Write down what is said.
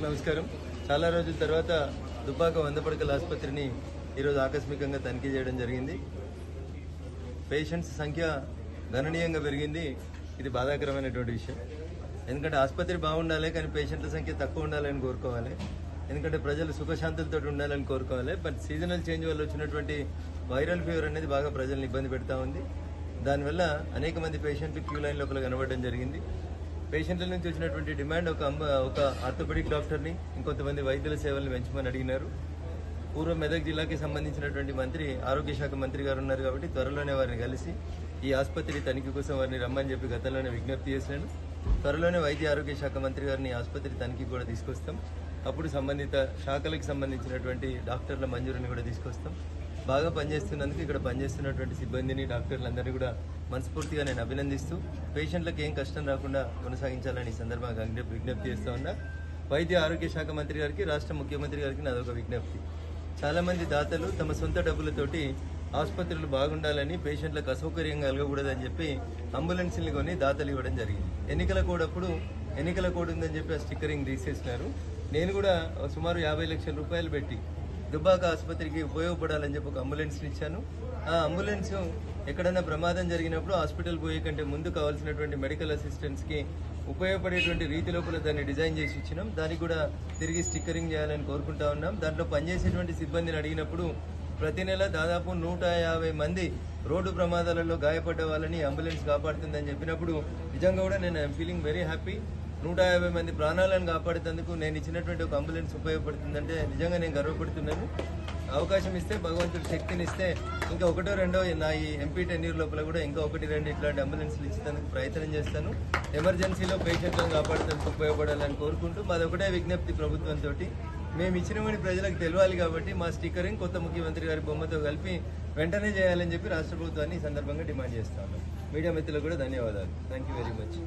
నమస్కారం. చాలా రోజుల తర్వాత దుబ్బాక 100 పడకల ఆసుపత్రిని ఈరోజు ఆకస్మికంగా తనిఖీ చేయడం జరిగింది. పేషెంట్స్ సంఖ్య గణనీయంగా పెరిగింది. ఇది బాధాకరమైనటువంటి విషయం. ఎందుకంటే ఆసుపత్రి బాగుండాలి, కానీ పేషెంట్ల సంఖ్య తక్కువ ఉండాలని కోరుకోవాలి. ఎందుకంటే ప్రజలు సుఖశాంతులతో ఉండాలని కోరుకోవాలి. బట్ సీజనల్ చేంజ్ వల్ల వచ్చినటువంటి వైరల్ ఫీవర్ అనేది బాగా ప్రజల్ని ఇబ్బంది పెడతా ఉంది. దానివల్ల అనేక మంది పేషెంట్లు క్యూ లైన్ లోపల కనబడడం జరిగింది. పేషెంట్ల నుంచి వచ్చినటువంటి డిమాండ్ ఒక ఆర్థోపెడిక్ డాక్టర్ని, ఇంకొంతమంది వైద్యుల సేవలను పెంచమని అడిగినారు. పూర్వం మెదక్ జిల్లాకి సంబంధించినటువంటి మంత్రి, ఆరోగ్య శాఖ మంత్రి గారు ఉన్నారు కాబట్టి త్వరలోనే వారిని కలిసి ఈ ఆసుపత్రి తనిఖీ కోసం వారిని రమ్మని చెప్పి గతంలోనే విజ్ఞప్తి చేశాను. త్వరలోనే వైద్య ఆరోగ్య శాఖ మంత్రి గారిని ఆసుపత్రి తనిఖీ కూడా తీసుకొస్తాం. అప్పుడు సంబంధిత శాఖలకు సంబంధించినటువంటి డాక్టర్ల మంజూరిని కూడా తీసుకొస్తాం. బాగా పనిచేస్తున్నందుకు ఇక్కడ పనిచేస్తున్నటువంటి సిబ్బందిని, డాక్టర్లందరినీ కూడా మనస్ఫూర్తిగా నేను అభినందిస్తూ పేషెంట్లకు ఏం కష్టం రాకుండా కొనసాగించాలని ఈ సందర్భంగా విజ్ఞప్తి చేస్తూ ఉన్నా. వైద్య ఆరోగ్య శాఖ మంత్రి గారికి, రాష్ట్ర ముఖ్యమంత్రి గారికి నాదొక విజ్ఞప్తి. చాలా మంది దాతలు తమ సొంత డబ్బులతోటి ఆసుపత్రులు బాగుండాలని, పేషెంట్లకు అసౌకర్యం కలగకూడదని చెప్పి అంబులెన్స్ని కొని దాతలు ఇవ్వడం జరిగింది. ఎన్నికల కోడ్ అప్పుడు ఎన్నికల కోడ్ ఉందని చెప్పి ఆ స్టిక్కరింగ్ తీసేసినారు. నేను కూడా సుమారు 50 లక్షల రూపాయలు పెట్టి దుబ్బాక ఆసుపత్రికి ఉపయోగపడాలని చెప్పి ఒక అంబులెన్స్ని ఇచ్చాను. ఆ అంబులెన్స్ ఎక్కడైనా ప్రమాదం జరిగినప్పుడు హాస్పిటల్ పోయే కంటే ముందు కావాల్సినటువంటి మెడికల్ అసిస్టెంట్స్కి ఉపయోగపడేటువంటి రీతి లోపల దాన్ని డిజైన్ చేసి ఇచ్చినాం. దానికి కూడా తిరిగి స్టిక్కరింగ్ చేయాలని కోరుకుంటా ఉన్నాం. దాంట్లో పనిచేసేటువంటి సిబ్బందిని అడిగినప్పుడు ప్రతి నెల దాదాపు 150 మంది రోడ్డు ప్రమాదాలలో గాయపడ్డ వాళ్ళని అంబులెన్స్ కాపాడుతుందని చెప్పినప్పుడు నిజంగా కూడా నేను ఐఎమ్ ఫీలింగ్ వెరీ హ్యాపీ. 150 మంది ప్రాణాలను కాపాడేందుకు నేను ఇచ్చినటువంటి ఒక అంబులెన్స్ ఉపయోగపడుతుందంటే నిజంగా నేను గర్వపడుతున్నాను. అవకాశం ఇస్తే, భగవంతుడు శక్తిని ఇస్తే ఇంకా ఒకటో రెండో నా ఈ ఎంపీ టెన్యూర్ లోపల కూడా ఇంకా 1-2 ఇట్లాంటి అంబులెన్స్లు ఇచ్చేందుకు ప్రయత్నం చేస్తాను. ఎమర్జెన్సీలో పేషెంట్లను కాపాడేందుకు ఉపయోగపడాలని కోరుకుంటూ మాది ఒకటే విజ్ఞప్తి ప్రభుత్వంతో, మేము ఇచ్చినవని ప్రజలకు తెలియాలి కాబట్టి మా స్టిక్కరింగ్ కొత్త ముఖ్యమంత్రి గారి బొమ్మతో కలిపి వెంటనే చేయాలని చెప్పి రాష్ట్ర ప్రభుత్వాన్ని ఈ సందర్భంగా డిమాండ్ చేస్తాను. మీడియా మిత్రులకు కూడా ధన్యవాదాలు. Thank you very much.